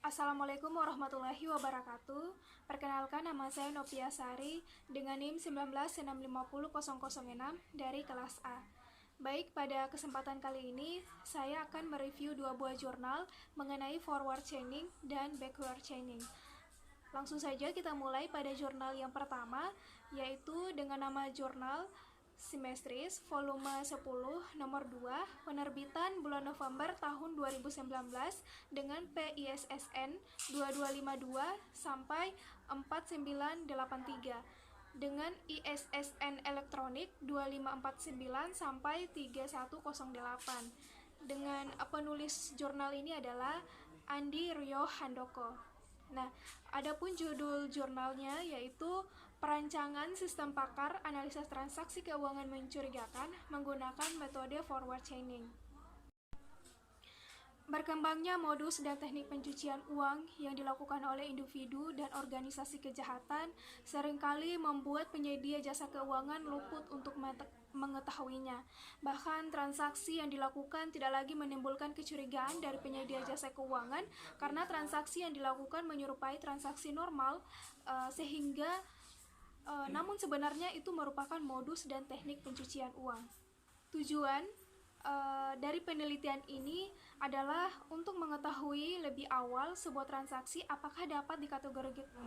Assalamualaikum warahmatullahi wabarakatuh. Perkenalkan, nama saya Novia Sari dengan NIM 19650006 dari kelas A. Baik, pada kesempatan kali ini saya akan mereview dua buah jurnal mengenai forward chaining dan backward chaining. Langsung saja kita mulai pada jurnal yang pertama, yaitu dengan nama jurnal Semestris volume 10 nomor 2 penerbitan bulan November tahun 2019 dengan PISSN 2252 sampai 4983 dengan ISSN elektronik 2549 sampai 3108. Dengan penulis jurnal ini adalah Andi Ryo Handoko. Nah, adapun judul jurnalnya yaitu Perancangan Sistem Pakar Analisa Transaksi Keuangan Mencurigakan menggunakan metode forward chaining. Berkembangnya modus dan teknik pencucian uang yang dilakukan oleh individu dan organisasi kejahatan seringkali membuat penyedia jasa keuangan luput untuk mengetahuinya. Bahkan transaksi yang dilakukan tidak lagi menimbulkan kecurigaan dari penyedia jasa keuangan karena transaksi yang dilakukan menyerupai transaksi normal, sehingga namun sebenarnya itu merupakan modus dan teknik pencucian uang. Tujuan dari penelitian ini adalah untuk mengetahui lebih awal sebuah transaksi apakah dapat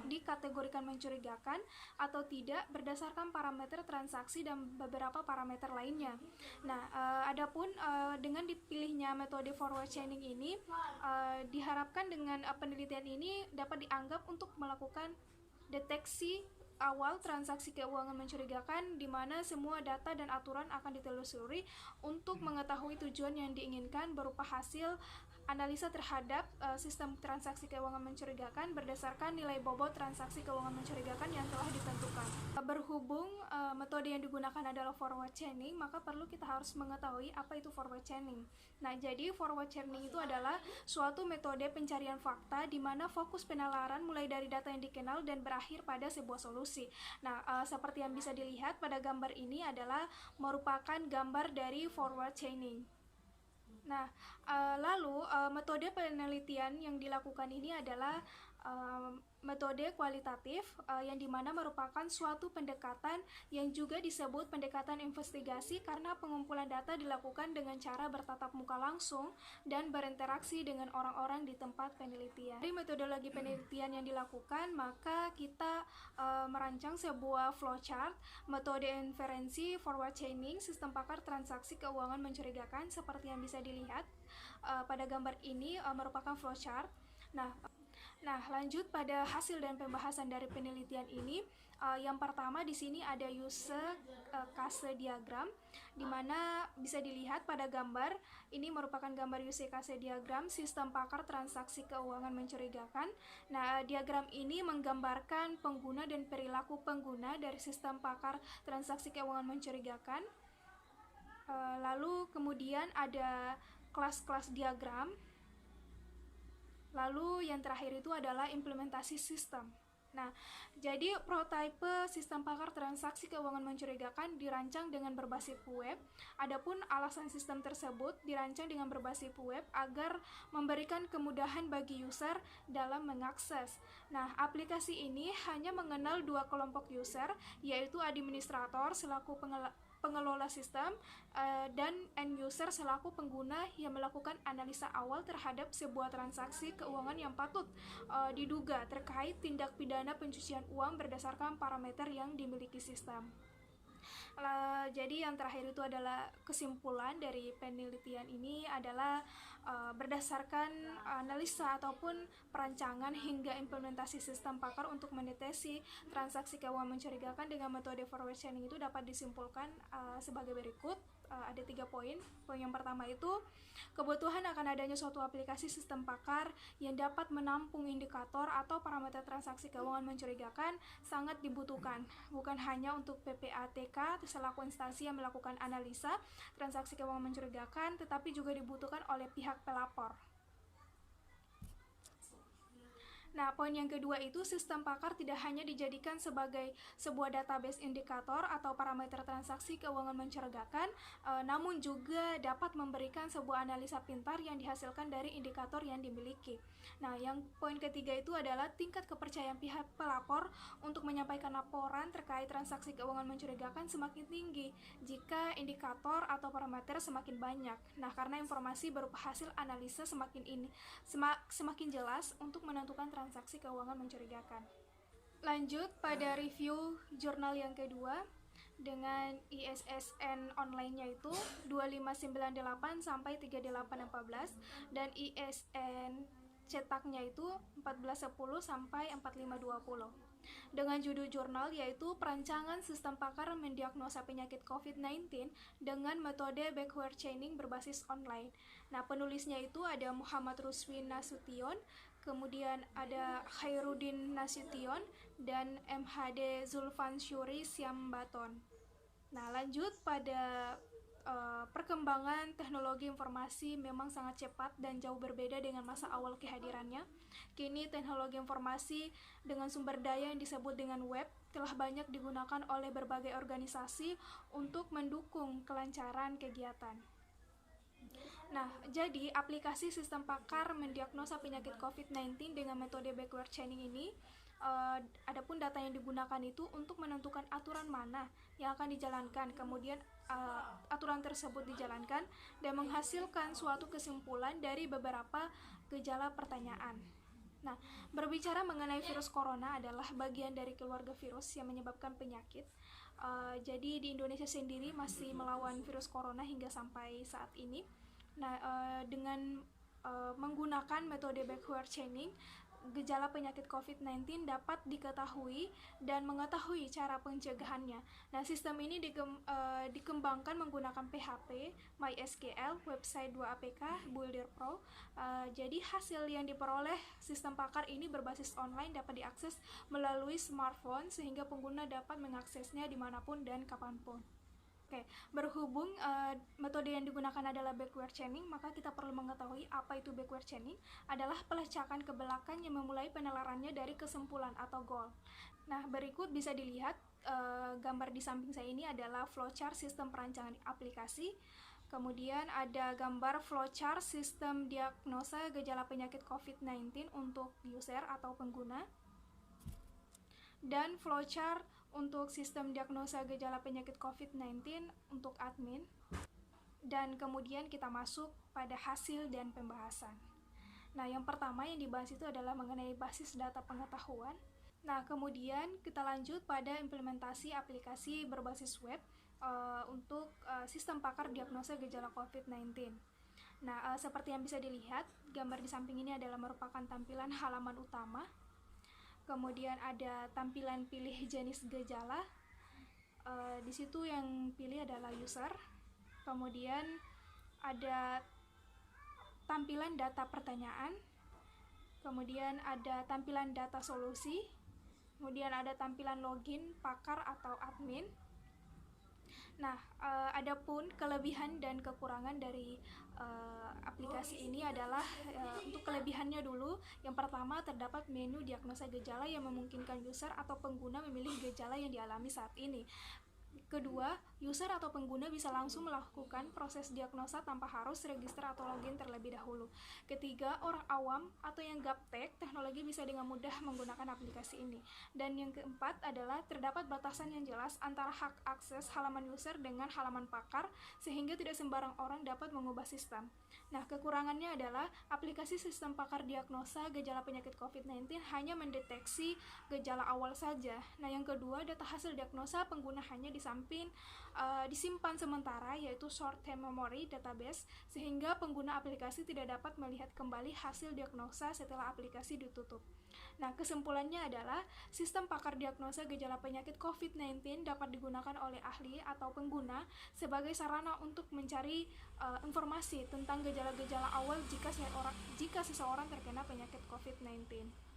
dikategorikan mencurigakan atau tidak berdasarkan parameter transaksi dan beberapa parameter lainnya. Nah, adapun dengan dipilihnya metode forward chaining ini diharapkan dengan penelitian ini dapat dianggap untuk melakukan deteksi awal transaksi keuangan mencurigakan di mana semua data dan aturan akan ditelusuri untuk mengetahui tujuan yang diinginkan berupa hasil analisa terhadap sistem transaksi keuangan mencurigakan berdasarkan nilai bobot transaksi keuangan mencurigakan yang telah ditentukan. Berhubung metode yang digunakan adalah forward chaining, maka perlu kita harus mengetahui apa itu forward chaining. Nah, jadi forward chaining itu adalah suatu metode pencarian fakta di mana fokus penalaran mulai dari data yang dikenal dan berakhir pada sebuah solusi. Nah, seperti yang bisa dilihat pada gambar ini adalah merupakan gambar dari forward chaining. Nah, lalu metode penelitian yang dilakukan ini adalah metode kualitatif yang dimana merupakan suatu pendekatan yang juga disebut pendekatan investigasi karena pengumpulan data dilakukan dengan cara bertatap muka langsung dan berinteraksi dengan orang-orang di tempat penelitian. Dari metodologi penelitian yang dilakukan, maka kita merancang sebuah flowchart metode inferensi forward chaining sistem pakar transaksi keuangan mencurigakan seperti yang bisa dilihat pada gambar ini merupakan flowchart. Nah, lanjut pada hasil dan pembahasan dari penelitian ini. Yang pertama di sini ada use case diagram, di mana bisa dilihat pada gambar ini merupakan gambar use case diagram sistem pakar transaksi keuangan mencurigakan. Nah, diagram ini menggambarkan pengguna dan perilaku pengguna dari sistem pakar transaksi keuangan mencurigakan. Lalu kemudian ada kelas-kelas diagram. Lalu yang terakhir itu adalah implementasi sistem. Nah, jadi prototipe sistem pakar transaksi keuangan mencurigakan dirancang dengan berbasis web. Adapun alasan sistem tersebut dirancang dengan berbasis web agar memberikan kemudahan bagi user dalam mengakses. Nah, aplikasi ini hanya mengenal dua kelompok user, yaitu administrator selaku pengelola sistem dan end user selaku pengguna yang melakukan analisa awal terhadap sebuah transaksi keuangan yang patut diduga terkait tindak pidana pencucian uang berdasarkan parameter yang dimiliki sistem. Jadi yang terakhir itu adalah kesimpulan dari penelitian ini adalah berdasarkan analisa ataupun perancangan hingga implementasi sistem pakar untuk mendeteksi transaksi keuangan mencurigakan dengan metode forward chaining itu dapat disimpulkan sebagai berikut. Ada 3 poin. Poin yang pertama itu kebutuhan akan adanya suatu aplikasi sistem pakar yang dapat menampung indikator atau parameter transaksi keuangan mencurigakan sangat dibutuhkan, bukan hanya untuk PPATK selaku instansi yang melakukan analisa transaksi keuangan mencurigakan, tetapi juga dibutuhkan oleh pihak pelapor. Nah, poin yang kedua itu sistem pakar tidak hanya dijadikan sebagai sebuah database indikator atau parameter transaksi keuangan mencurigakan, namun juga dapat memberikan sebuah analisa pintar yang dihasilkan dari indikator yang dimiliki. Nah, yang poin ketiga itu adalah tingkat kepercayaan pihak pelapor untuk menyampaikan laporan terkait transaksi keuangan mencurigakan semakin tinggi jika indikator atau parameter semakin banyak. Nah, karena informasi berupa hasil analisa semakin jelas untuk menentukan transaksi keuangan mencurigakan. Lanjut pada review jurnal yang kedua dengan ISSN online-nya itu 2598 sampai 3814 dan ISN cetaknya itu 1410 sampai 4520. Dengan judul jurnal yaitu Perancangan Sistem Pakar Mendiagnosa Penyakit COVID-19 dengan metode backward chaining berbasis online. Nah, penulisnya itu ada Muhammad Ruswi Nasution, kemudian ada Khairuddin Nasution, dan MHD Zulfan Syuri Siambaton. Nah, lanjut pada perkembangan teknologi informasi memang sangat cepat dan jauh berbeda dengan masa awal kehadirannya. Kini teknologi informasi dengan sumber daya yang disebut dengan web telah banyak digunakan oleh berbagai organisasi untuk mendukung kelancaran kegiatan. Nah, jadi aplikasi sistem pakar mendiagnosa penyakit COVID-19 dengan metode backward chaining ini, adapun data yang digunakan itu untuk menentukan aturan mana yang akan dijalankan, kemudian aturan tersebut dijalankan dan menghasilkan suatu kesimpulan dari beberapa gejala pertanyaan. Nah, berbicara mengenai virus corona adalah bagian dari keluarga virus yang menyebabkan penyakit. Jadi di Indonesia sendiri masih melawan virus corona hingga sampai saat ini. Nah, dengan menggunakan metode backward chaining, gejala penyakit COVID-19 dapat diketahui dan mengetahui cara pencegahannya. Nah, sistem ini dikembangkan menggunakan PHP, MySQL, website 2APK, Builder Pro. Jadi hasil yang diperoleh sistem pakar ini berbasis online dapat diakses melalui smartphone sehingga pengguna dapat mengaksesnya dimanapun dan kapanpun. Oke, berhubung metode yang digunakan adalah backward chaining, maka kita perlu mengetahui apa itu backward chaining. Adalah pelacakan ke belakang yang memulai penelarannya dari kesimpulan atau goal. Nah, berikut bisa dilihat gambar di samping saya ini adalah flowchart sistem perancangan aplikasi. Kemudian ada gambar flowchart sistem diagnosa gejala penyakit COVID-19 untuk user atau pengguna. Dan flowchart untuk sistem diagnosa gejala penyakit COVID-19 untuk admin. Dan kemudian kita masuk pada hasil dan pembahasan. Nah, yang pertama yang dibahas itu adalah mengenai basis data pengetahuan. Nah, kemudian kita lanjut pada implementasi aplikasi berbasis web untuk sistem pakar diagnosa gejala COVID-19. Nah, seperti yang bisa dilihat, gambar di samping ini adalah merupakan tampilan halaman utama. Kemudian ada tampilan pilih jenis gejala. Di situ yang pilih adalah user. Kemudian ada tampilan data pertanyaan. Kemudian ada tampilan data solusi. Kemudian ada tampilan login pakar atau admin. Nah, adapun kelebihan dan kekurangan dari aplikasi ini adalah untuk kelebihannya dulu. Yang pertama, terdapat menu diagnosa gejala yang memungkinkan user atau pengguna memilih gejala yang dialami saat ini. Kedua, user atau pengguna bisa langsung melakukan proses diagnosa tanpa harus register atau login terlebih dahulu. Ketiga, orang awam atau yang gaptek teknologi bisa dengan mudah menggunakan aplikasi ini. Dan yang keempat adalah terdapat batasan yang jelas antara hak akses halaman user dengan halaman pakar, sehingga tidak sembarang orang dapat mengubah sistem. Nah, kekurangannya adalah aplikasi sistem pakar diagnosa gejala penyakit COVID-19 hanya mendeteksi gejala awal saja. Nah, yang kedua, data hasil diagnosa pengguna hanya disimpan sementara, yaitu short-term memory database, sehingga pengguna aplikasi tidak dapat melihat kembali hasil diagnosa setelah aplikasi ditutup. Nah, kesimpulannya adalah sistem pakar diagnosa gejala penyakit COVID-19 dapat digunakan oleh ahli atau pengguna sebagai sarana untuk mencari informasi tentang gejala-gejala awal jika seseorang terkena penyakit COVID-19.